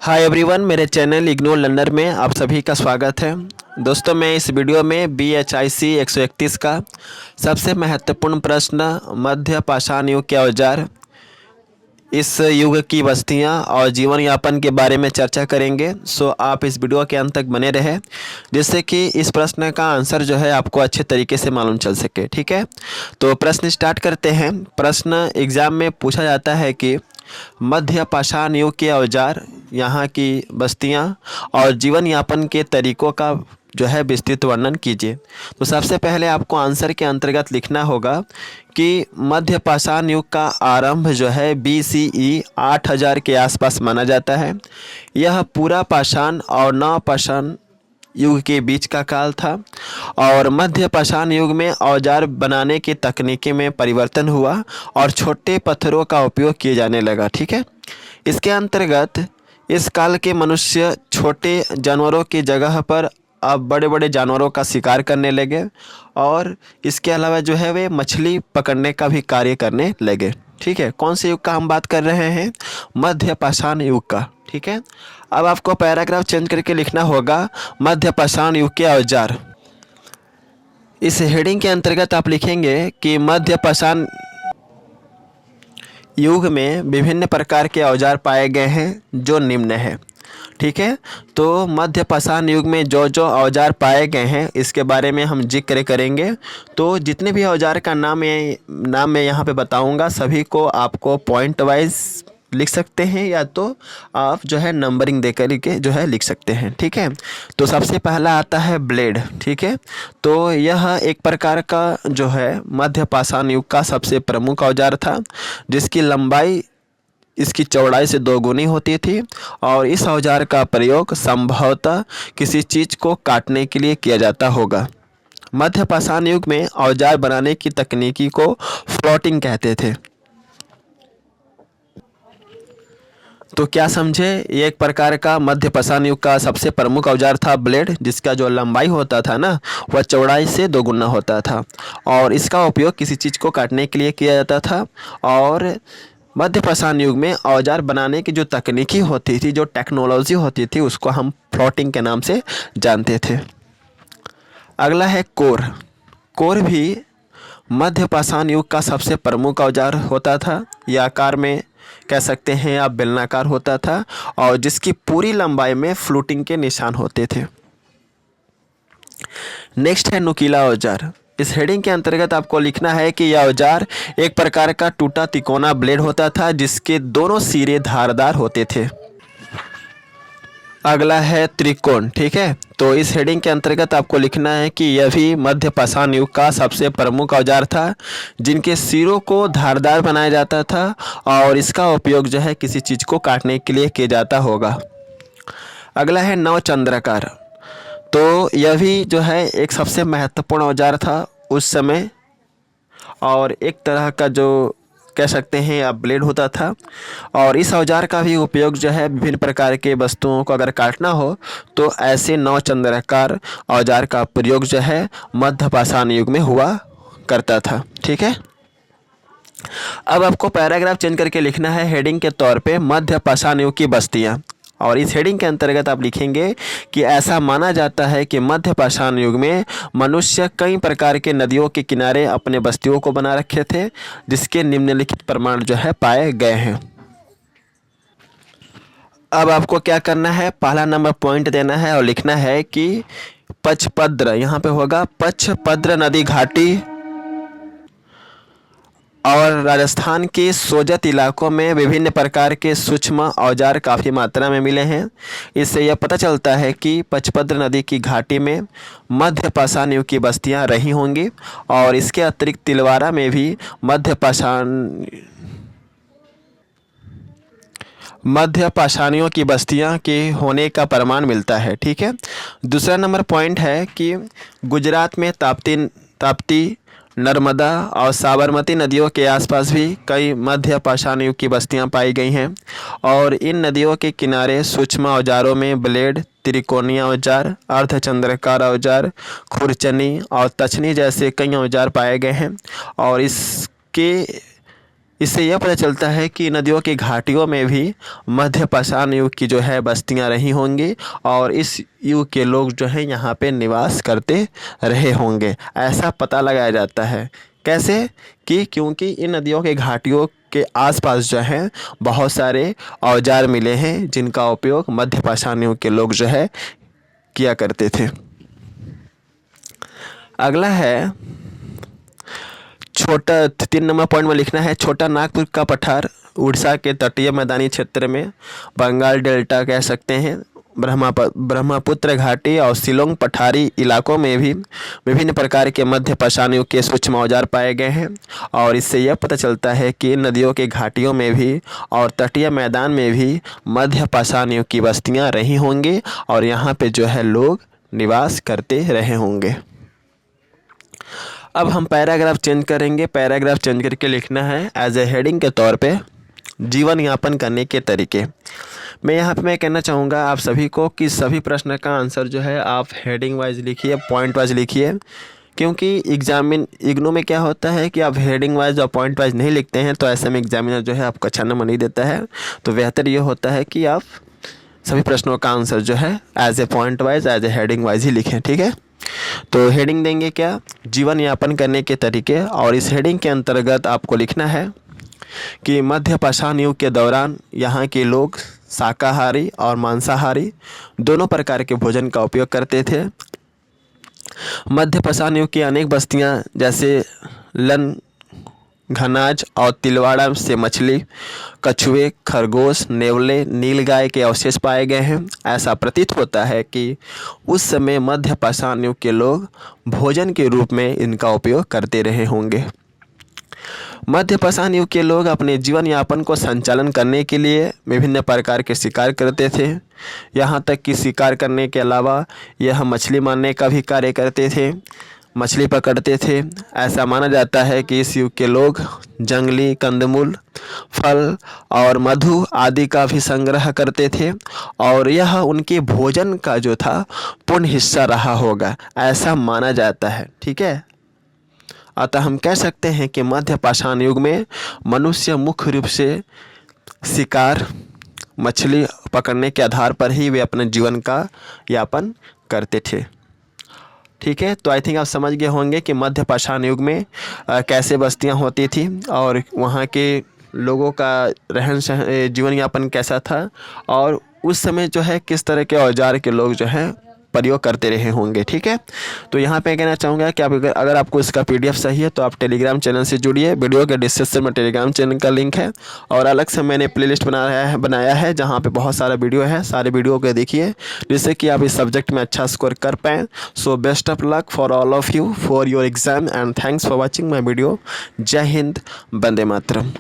Hi everyone, मेरे channel ignore learner में आप सभी का स्वागत है। दोस्तों, मैं इस वीडियो में BHIC 131 का सबसे महत्वपूर्ण प्रश्न मध्य पाषाण युग के औजार, इस युग की बस्तियां और जीवन यापन के बारे में चर्चा करेंगे। सो आप इस वीडियो के अंत तक बने रहें, जिससे कि इस प्रश्न का आंसर जो है आपको अच्छे तरीके से मालूम चल सके। ठीक है, तो प्रश्न स्टार्ट करते हैं। प्रश्न एग्ज़ाम में पूछा जाता है कि मध्य पाषाण युग के औजार, यहाँ की बस्तियाँ और जीवन यापन के तरीकों का जो है विस्तृत वर्णन कीजिए। तो सबसे पहले आपको आंसर के अंतर्गत लिखना होगा कि मध्य पाषाण युग का आरंभ जो है BCE 8000 के आसपास माना जाता है। यह पूरा पाषाण और नवपाषाण युग के बीच का काल था और मध्य पाषाण युग में औजार बनाने की तकनीकी में परिवर्तन हुआ और छोटे पत्थरों का उपयोग किए जाने लगा। ठीक है, इसके अंतर्गत इस काल के मनुष्य छोटे जानवरों की जगह पर अब बड़े बड़े जानवरों का शिकार करने लगे और इसके अलावा जो है वे मछली पकड़ने का भी कार्य करने लगे। ठीक है, कौन से युग का हम बात कर रहे हैं? मध्य पाषाण युग का। ठीक है, अब आपको पैराग्राफ चेंज करके लिखना होगा मध्य पाषाण युग के औजार। इस हेडिंग के अंतर्गत आप लिखेंगे कि मध्य पाषाण युग में विभिन्न प्रकार के औजार पाए गए हैं जो निम्न है। ठीक है, तो मध्य पाषाण युग में जो जो औजार पाए गए हैं इसके बारे में हम जिक्र करेंगे। तो जितने भी औजार का नाम मैं यहाँ पे बताऊँगा, सभी को आपको पॉइंट वाइज लिख सकते हैं या तो आप जो है नंबरिंग दे करके जो है लिख सकते हैं। ठीक है, तो सबसे पहला आता है ब्लेड। ठीक है, तो यह एक प्रकार का जो है मध्य पाषाण युग का सबसे प्रमुख औजार था, जिसकी लंबाई इसकी चौड़ाई से दोगुनी होती थी और इस औजार का प्रयोग संभवतः किसी चीज़ को काटने के लिए किया जाता होगा। मध्य पाषाण युग में औजार बनाने की तकनीकी को फ्लोटिंग कहते थे। तो क्या समझे, ये एक प्रकार का मध्य पाषाण युग का सबसे प्रमुख औजार था ब्लेड, जिसका जो लंबाई होता था ना वह चौड़ाई से दोगुना होता था और इसका उपयोग किसी चीज़ को काटने के लिए किया जाता था। और मध्य पाषाण युग में औजार बनाने की जो तकनीकी होती थी, जो टेक्नोलॉजी होती थी, उसको हम फ्लोटिंग के नाम से जानते थे। अगला है कोर। कोर भी मध्य पाषाण युग का सबसे प्रमुख औजार होता था। यह आकार में कह सकते हैं आप बेलनाकार होता था और जिसकी पूरी लंबाई में फ्लूटिंग के निशान होते थे। नेक्स्ट है नुकीला औजार। इस हेडिंग के अंतर्गत आपको लिखना है कि यह औजार एक प्रकार का टूटा तिकोना ब्लेड होता था जिसके दोनों सिरे धारदार होते थे। अगला है त्रिकोण। ठीक है, तो इस हेडिंग के अंतर्गत आपको लिखना है कि यह भी मध्य पाषाण युग का सबसे प्रमुख औजार था, जिनके सिरों को धारदार बनाया जाता था और इसका उपयोग जो है किसी चीज़ को काटने के लिए किया जाता होगा। अगला है नवचंद्राकार। तो यह भी जो है एक सबसे महत्वपूर्ण औजार था उस समय और एक तरह का जो कह सकते हैं आप ब्लेड होता था और इस औजार का भी उपयोग जो है विभिन्न प्रकार के वस्तुओं को अगर काटना हो तो ऐसे नवचंद्राकार औजार का प्रयोग जो है मध्य पाषाण युग में हुआ करता था। ठीक है, अब आपको पैराग्राफ चेंज करके लिखना है हेडिंग के तौर पे मध्य पाषाण युग की बस्तियाँ और इस हेडिंग के अंतर्गत आप लिखेंगे कि ऐसा माना जाता है कि मध्य पाषाण युग में मनुष्य कई प्रकार के नदियों के किनारे अपने बस्तियों को बना रखे थे, जिसके निम्नलिखित प्रमाण जो है पाए गए हैं। अब आपको क्या करना है, पहला नंबर पॉइंट देना है और लिखना है कि पचपद्र, यहाँ पे होगा पचपद्र नदी घाटी और राजस्थान के सोजत इलाकों में विभिन्न प्रकार के सूक्ष्म औजार काफ़ी मात्रा में मिले हैं। इससे यह पता चलता है कि पचपद्र नदी की घाटी में मध्य पाषाण युग की बस्तियां रही होंगी और इसके अतिरिक्त तिलवारा में भी मध्य पाषाणियों की बस्तियां के होने का प्रमाण मिलता है। ठीक है, दूसरा नंबर पॉइंट है कि गुजरात में ताप्ती, नर्मदा और साबरमती नदियों के आसपास भी कई मध्य पाषाण युग की बस्तियां पाई गई हैं और इन नदियों के किनारे सूक्ष्म औजारों में ब्लेड, त्रिकोणीय औजार, अर्धचंद्राकार औजार, खुरचनी और तछनी जैसे कई औजार पाए गए हैं और इसके इससे यह पता चलता है कि नदियों की घाटियों में भी मध्य पाषाण युग की जो है बस्तियां रही होंगी और इस युग के लोग जो है यहाँ पे निवास करते रहे होंगे, ऐसा पता लगाया जाता है। कैसे कि क्योंकि इन नदियों के घाटियों के आसपास जो है बहुत सारे औजार मिले हैं जिनका उपयोग मध्य पाषाण युग के लोग जो है किया करते थे। अगला है छोटा 3 नंबर पॉइंट में लिखना है, छोटा नागपुर का पठार उड़ीसा के तटीय मैदानी क्षेत्र में, बंगाल डेल्टा कह सकते हैं, ब्रह्मपुत्र घाटी और शिलोंग पठारी इलाकों में भी विभिन्न प्रकार के मध्य पाषाण युग के सूक्ष्म औजार पाए गए हैं। और इससे यह पता चलता है कि नदियों के घाटियों में भी और तटीय मैदान में भी मध्य पाषाण युग की बस्तियां रही होंगी और यहाँ पे जो है लोग निवास करते रहे होंगे। अब हम पैराग्राफ चेंज करेंगे। पैराग्राफ चेंज करके लिखना है एज ए हेडिंग के तौर पे जीवन यापन करने के तरीके। मैं यहाँ पे मैं कहना चाहूँगा आप सभी को कि सभी प्रश्न का आंसर जो है आप हेडिंग वाइज लिखिए, पॉइंट वाइज लिखिए, क्योंकि इग्नू में क्या होता है कि आप हेडिंग वाइज और पॉइंट वाइज नहीं लिखते हैं तो ऐसे में एग्जामिनर जो है आपको अच्छा नंबर नहीं देता है। तो बेहतर ये होता है कि आप सभी प्रश्नों का आंसर जो है as a point wise as a heading wise ही लिखें, ठीक है। तो हेडिंग देंगे क्या, जीवन यापन करने के तरीके, और इस हेडिंग के अंतर्गत आपको लिखना है कि मध्य पाषाण युग के दौरान यहाँ के लोग शाकाहारी और मांसाहारी दोनों प्रकार के भोजन का उपयोग करते थे। मध्य पाषाण युग की अनेक बस्तियाँ जैसे लन, घनाज और तिलवाड़ा से मछली, कछुए, खरगोश, नेवले, नीलगाय के अवशेष पाए गए हैं। ऐसा प्रतीत होता है कि उस समय मध्य पाषाण युग के लोग भोजन के रूप में इनका उपयोग करते रहे होंगे। मध्य पाषाण युग के लोग अपने जीवन यापन को संचालन करने के लिए विभिन्न प्रकार के शिकार करते थे। यहाँ तक कि शिकार करने के अलावा यह मछली मारने का भी कार्य करते थे, मछली पकड़ते थे। ऐसा माना जाता है कि इस युग के लोग जंगली कंदमूल, फल और मधु आदि का भी संग्रह करते थे और यह उनके भोजन का जो था पूर्ण हिस्सा रहा होगा, ऐसा माना जाता है, ठीक है। अतः हम कह सकते हैं कि मध्य पाषाण युग में मनुष्य मुख्य रूप से शिकार, मछली पकड़ने के आधार पर ही वे अपने जीवन का यापन करते थे, ठीक है। तो आई थिंक आप समझ गए होंगे कि मध्य पाषाण युग में कैसे बस्तियां होती थी और वहाँ के लोगों का रहन सहन, जीवन यापन कैसा था और उस समय जो है किस तरह के औजार के लोग जो हैं प्रयोग करते रहे होंगे, ठीक है। तो यहाँ पे कहना चाहूँगा कि आप अगर आपको इसका PDF चाहिए तो आप टेलीग्राम चैनल से जुड़िए। वीडियो के डिस्क्रिप्शन में टेलीग्राम चैनल का लिंक है और अलग से मैंने प्लेलिस्ट बनाया है जहाँ पे बहुत सारा वीडियो है, सारे वीडियो को देखिए जिससे कि आप इस सब्जेक्ट में अच्छा स्कोर कर पाएँ। So best of luck for all of you for your exam and thanks for watching my video. जय हिंद, वंदे मातरम।